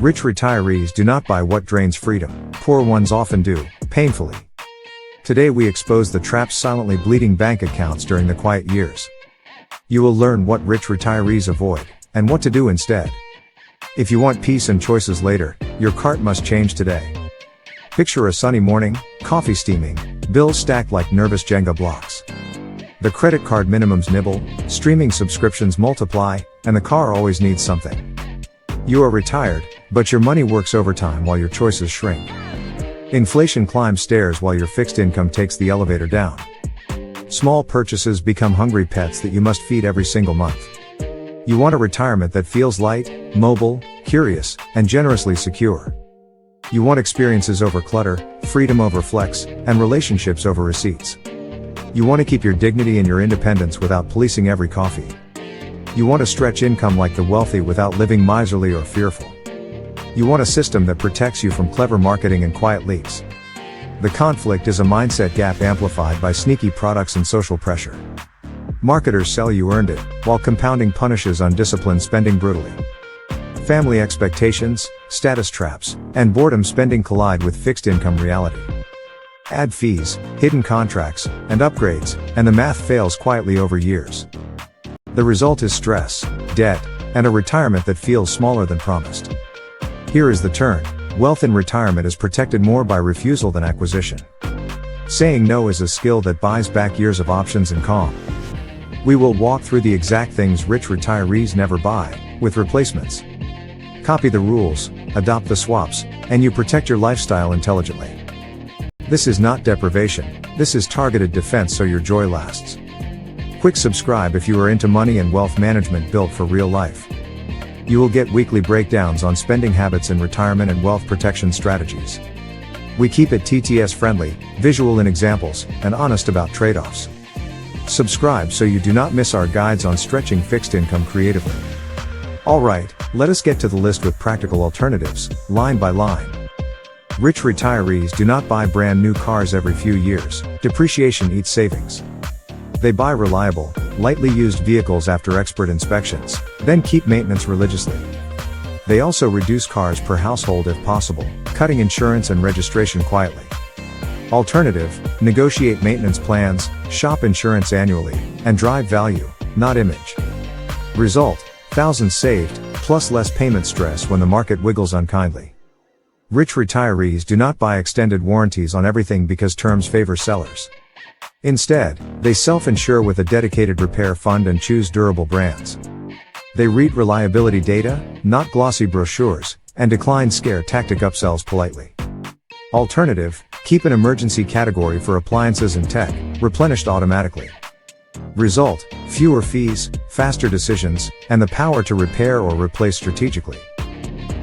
Rich retirees do not buy what drains freedom. Poor ones often do, painfully. Today we expose the traps silently bleeding bank accounts during the quiet years. You will learn what rich retirees avoid, and what to do instead. If you want peace and choices later, your cart must change today. Picture a sunny morning, coffee steaming, bills stacked like nervous Jenga blocks. The credit card minimums nibble, streaming subscriptions multiply, and the car always needs something. You are retired, but your money works overtime while your choices shrink. Inflation climbs stairs while your fixed income takes the elevator down. Small purchases become hungry pets that you must feed every single month. You want a retirement that feels light, mobile, curious, and generously secure. You want experiences over clutter, freedom over flex, and relationships over receipts. You want to keep your dignity and your independence without policing every coffee. You want to stretch income like the wealthy without living miserly or fearful. You want a system that protects you from clever marketing and quiet leaks. The conflict is a mindset gap amplified by sneaky products and social pressure. Marketers sell you earned it, while compounding punishes undisciplined spending brutally. Family expectations, status traps, and boredom spending collide with fixed income reality. Add fees, hidden contracts, and upgrades, and the math fails quietly over years. The result is stress, debt, and a retirement that feels smaller than promised. Here is the turn: wealth in retirement is protected more by refusal than acquisition. Saying no is a skill that buys back years of options and calm. We will walk through the exact things rich retirees never buy, with replacements. Copy the rules, adopt the swaps, and you protect your lifestyle intelligently. This is not deprivation, this is targeted defense so your joy lasts. Quick subscribe if you are into money and wealth management built for real life. You will get weekly breakdowns on spending habits in retirement and wealth protection strategies. We keep it TTS friendly, visual in examples, and honest about trade-offs. Subscribe so you do not miss our guides on stretching fixed income creatively. Alright, let us get to the list with practical alternatives, line by line. Rich retirees do not buy brand new cars every few years. Depreciation eats savings. They buy reliable, lightly used vehicles after expert inspections, then keep maintenance religiously. They also reduce cars per household if possible, cutting insurance and registration quietly. Alternative: negotiate maintenance plans, shop insurance annually, and drive value, not image. Result: thousands saved, plus less payment stress when the market wiggles unkindly. Rich retirees do not buy extended warranties on everything because terms favor sellers. Instead, they self-insure with a dedicated repair fund and choose durable brands. They read reliability data, not glossy brochures, and decline scare tactic upsells politely. Alternative: keep an emergency category for appliances and tech, replenished automatically. Result: fewer fees, faster decisions, and the power to repair or replace strategically.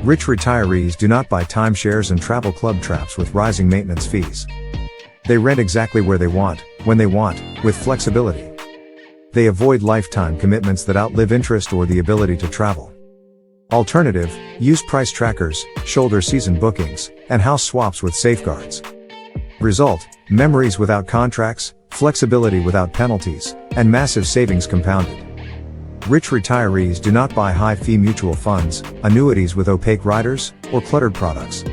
Rich retirees do not buy timeshares and travel club traps with rising maintenance fees. They rent exactly where they want, when they want, with flexibility. They avoid lifetime commitments that outlive interest or the ability to travel. Alternative: use price trackers, shoulder season bookings, and house swaps with safeguards. Result: memories without contracts, flexibility without penalties, and massive savings compounded. Rich retirees do not buy high-fee mutual funds, annuities with opaque riders, or cluttered products.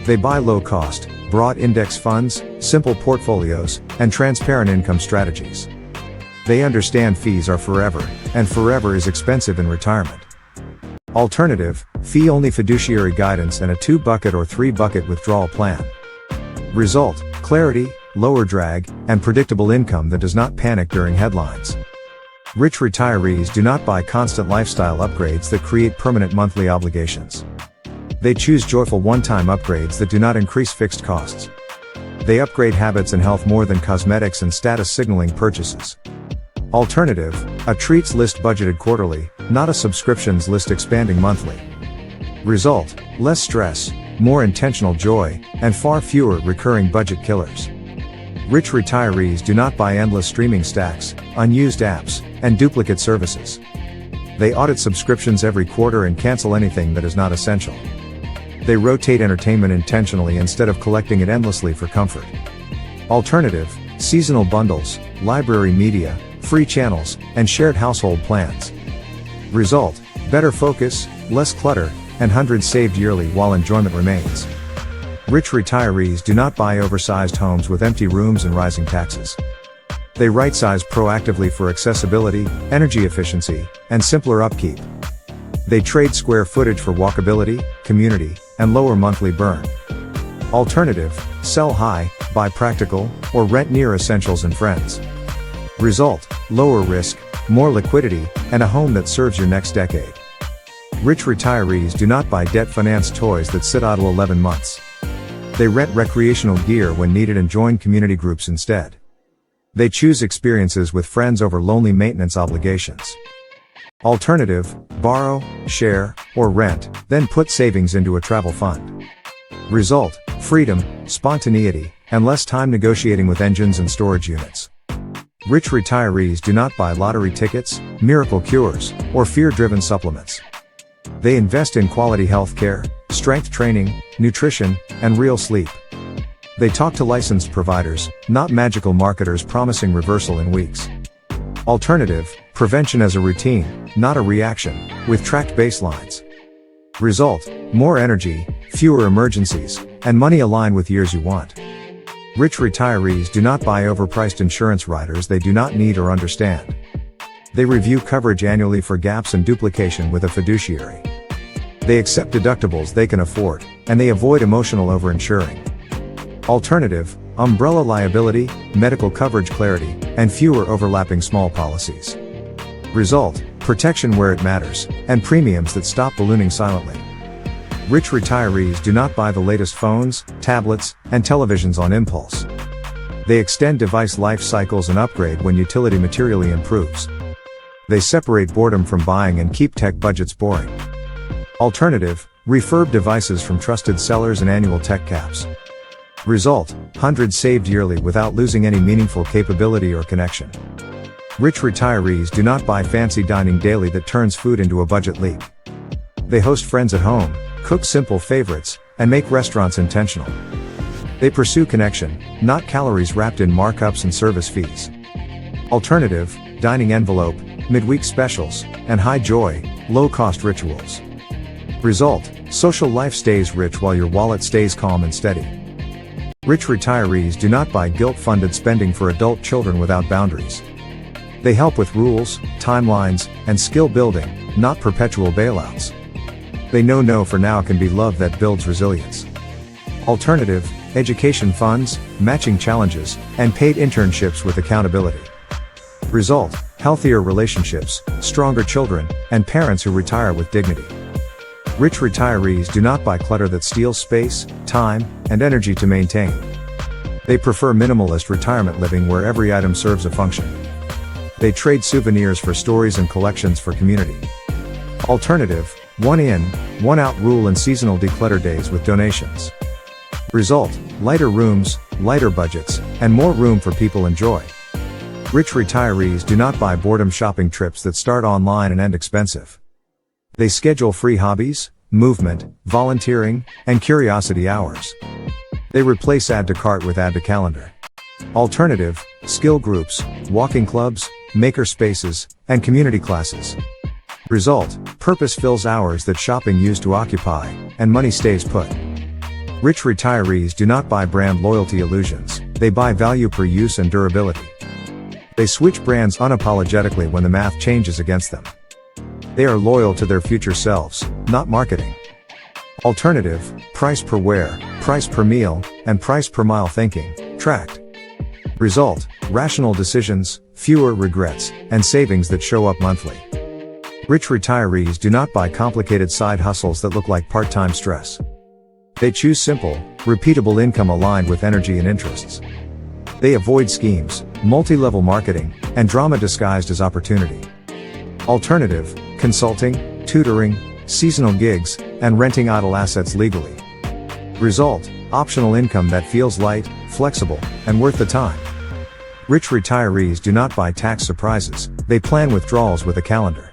They buy low-cost, broad index funds, simple portfolios, and transparent income strategies. They understand fees are forever, and forever is expensive in retirement. Alternative: fee-only fiduciary guidance and a 2-bucket or 3-bucket withdrawal plan. Result: clarity, lower drag, and predictable income that does not panic during headlines. Rich retirees do not buy constant lifestyle upgrades that create permanent monthly obligations. They choose joyful one-time upgrades that do not increase fixed costs. They upgrade habits and health more than cosmetics and status signaling purchases. Alternative: a treats list budgeted quarterly, not a subscriptions list expanding monthly. Result: less stress, more intentional joy, and far fewer recurring budget killers. Rich retirees do not buy endless streaming stacks, unused apps, and duplicate services. They audit subscriptions every quarter and cancel anything that is not essential. They rotate entertainment intentionally instead of collecting it endlessly for comfort. Alternative: seasonal bundles, library media, free channels, and shared household plans. Result: better focus, less clutter, and hundreds saved yearly while enjoyment remains. Rich retirees do not buy oversized homes with empty rooms and rising taxes. They right-size proactively for accessibility, energy efficiency, and simpler upkeep. They trade square footage for walkability, community, and lower monthly burn. Alternative: sell high, buy practical, or rent near essentials and friends. Result: lower risk, more liquidity, and a home that serves your next decade. Rich retirees do not buy debt-financed toys that sit idle 11 months. They rent recreational gear when needed and join community groups instead. They choose experiences with friends over lonely maintenance obligations. Alternative: borrow, share, or rent, then put savings into a travel fund. Result: freedom, spontaneity, and less time negotiating with engines and storage units. Rich retirees do not buy lottery tickets, miracle cures, or fear-driven supplements. They invest in quality healthcare, strength training, nutrition, and real sleep. They talk to licensed providers, not magical marketers promising reversal in weeks. Alternative: prevention as a routine, not a reaction, with tracked baselines. Result: more energy, fewer emergencies, and money aligned with years you want. Rich retirees do not buy overpriced insurance riders they do not need or understand. They review coverage annually for gaps and duplication with a fiduciary. They accept deductibles they can afford, and they avoid emotional overinsuring. Alternative: umbrella liability, medical coverage clarity, and fewer overlapping small policies. Result: protection where it matters, and premiums that stop ballooning silently. Rich retirees do not buy the latest phones, tablets, and televisions on impulse. They extend device life cycles and upgrade when utility materially improves. They separate boredom from buying and keep tech budgets boring. Alternative: refurb devices from trusted sellers and annual tech caps. Result: hundreds saved yearly without losing any meaningful capability or connection. Rich retirees do not buy fancy dining daily that turns food into a budget leap. They host friends at home, cook simple favorites, and make restaurants intentional. They pursue connection, not calories wrapped in markups and service fees. Alternative: dining envelope, midweek specials, and high joy, low-cost rituals. Result: social life stays rich while your wallet stays calm and steady. Rich retirees do not buy guilt-funded spending for adult children without boundaries. They help with rules, timelines, and skill building, not perpetual bailouts. They know no for now can be love that builds resilience. Alternative: education funds, matching challenges, and paid internships with accountability. Result: healthier relationships, stronger children, and parents who retire with dignity. Rich retirees do not buy clutter that steals space, time, and energy to maintain. They prefer minimalist retirement living where every item serves a function. They trade souvenirs for stories and collections for community. Alternative: one in, one out rule and seasonal declutter days with donations. Result: lighter rooms, lighter budgets, and more room for people and joy. Rich retirees do not buy boredom shopping trips that start online and end expensive. They schedule free hobbies, movement, volunteering, and curiosity hours. They replace add to cart with add to calendar. Alternative: skill groups, walking clubs, maker spaces, and community classes. Result: purpose fills hours that shopping used to occupy, and money stays put. Rich retirees do not buy brand loyalty illusions, they buy value per use and durability. They switch brands unapologetically when the math changes against them. They are loyal to their future selves, not marketing. Alternative: price per wear, price per meal, and price per mile thinking, tracked. Result: rational decisions, fewer regrets, and savings that show up monthly. Rich retirees do not buy complicated side hustles that look like part-time stress. They choose simple, repeatable income aligned with energy and interests. They avoid schemes, multi-level marketing, and drama disguised as opportunity. Alternative: consulting, tutoring, seasonal gigs, and renting idle assets legally. Result: optional income that feels light, flexible, and worth the time. Rich retirees do not buy tax surprises, they plan withdrawals with a calendar.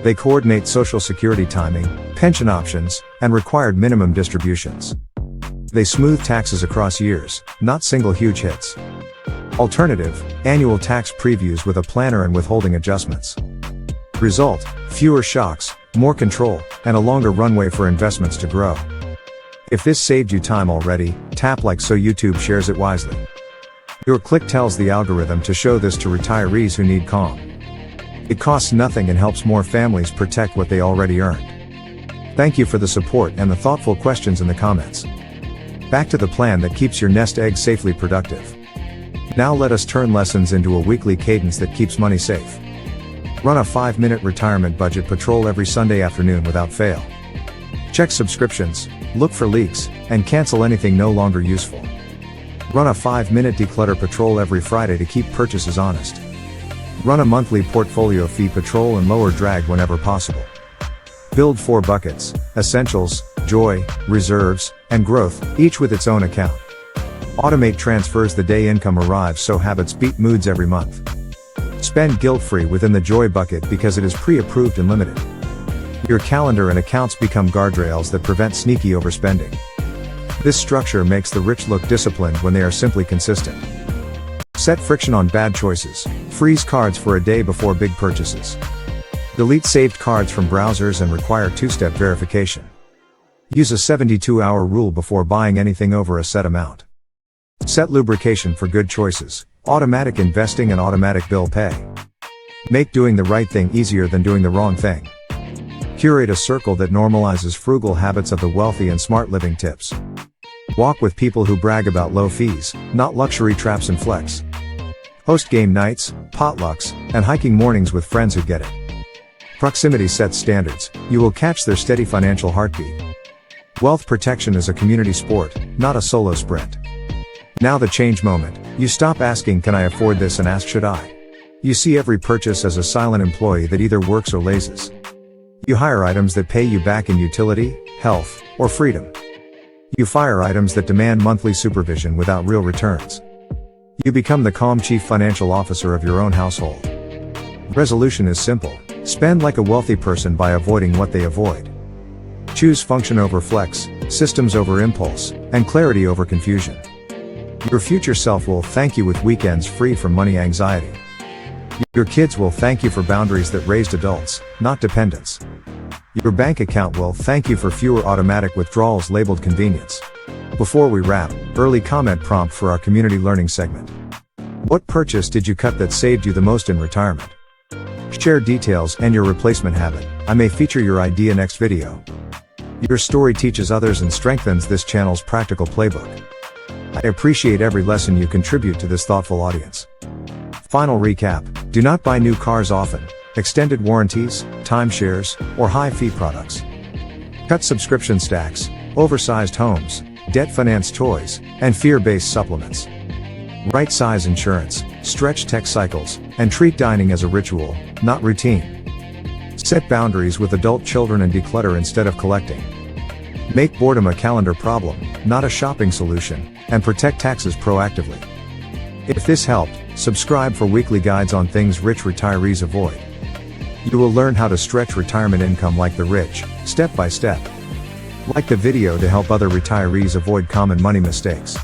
They coordinate Social Security timing, pension options, and required minimum distributions. They smooth taxes across years, not single huge hits. Alternative: annual tax previews with a planner and withholding adjustments. Result: fewer shocks, more control, and a longer runway for investments to grow. If this saved you time already, tap like so YouTube shares it wisely. Your click tells the algorithm to show this to retirees who need calm. It costs nothing and helps more families protect what they already earned. Thank you for the support and the thoughtful questions in the comments. Back to the plan that keeps your nest egg safely productive. Now let us turn lessons into a weekly cadence that keeps money safe. Run a 5-minute retirement budget patrol every Sunday afternoon without fail. Check subscriptions, look for leaks, and cancel anything no longer useful. Run a 5-minute declutter patrol every Friday to keep purchases honest. Run a monthly portfolio fee patrol and lower drag whenever possible. Build 4 buckets: essentials, joy, reserves, and growth, each with its own account. Automate transfers the day income arrives so habits beat moods every month. Spend guilt-free within the joy bucket because it is pre-approved and limited. Your calendar and accounts become guardrails that prevent sneaky overspending. This structure makes the rich look disciplined when they are simply consistent. Set friction on bad choices. Freeze cards for a day before big purchases. Delete saved cards from browsers and require 2-step verification. Use a 72-hour rule before buying anything over a set amount. Set lubrication for good choices, automatic investing and automatic bill pay. Make doing the right thing easier than doing the wrong thing. Curate a circle that normalizes frugal habits of the wealthy and smart living tips. Walk with people who brag about low fees, not luxury traps and flex. Host game nights, potlucks, and hiking mornings with friends who get it. Proximity sets standards. You will catch their steady financial heartbeat. Wealth protection is a community sport, not a solo sprint. Now the change moment. You stop asking can I afford this and ask should I? You see every purchase as a silent employee that either works or lazes. You hire items that pay you back in utility, health, or freedom. You fire items that demand monthly supervision without real returns. You become the calm chief financial officer of your own household. Resolution is simple. Spend like a wealthy person by avoiding what they avoid. Choose function over flex, systems over impulse, and clarity over confusion. Your future self will thank you with weekends free from money anxiety. Your kids will thank you for boundaries that raised adults, not dependents. Your bank account will thank you for fewer automatic withdrawals labeled convenience. Before we wrap, early comment prompt for our community learning segment. What purchase did you cut that saved you the most in retirement? Share details and your replacement habit. I may feature your idea next video. Your story teaches others and strengthens this channel's practical playbook. I appreciate every lesson you contribute to this thoughtful audience. Final recap: do not buy new cars often, extended warranties, timeshares, or high-fee products. Cut subscription stacks, oversized homes, debt-financed toys, and fear-based supplements. Right-size insurance, stretch tech cycles, and treat dining as a ritual, not routine. Set boundaries with adult children and declutter instead of collecting. Make boredom a calendar problem, not a shopping solution, and protect taxes proactively. If this helped, subscribe for weekly guides on things rich retirees avoid. You will learn how to stretch retirement income like the rich, step by step. Like the video to help other retirees avoid common money mistakes.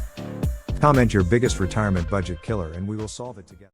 Comment your biggest retirement budget killer and we will solve it together.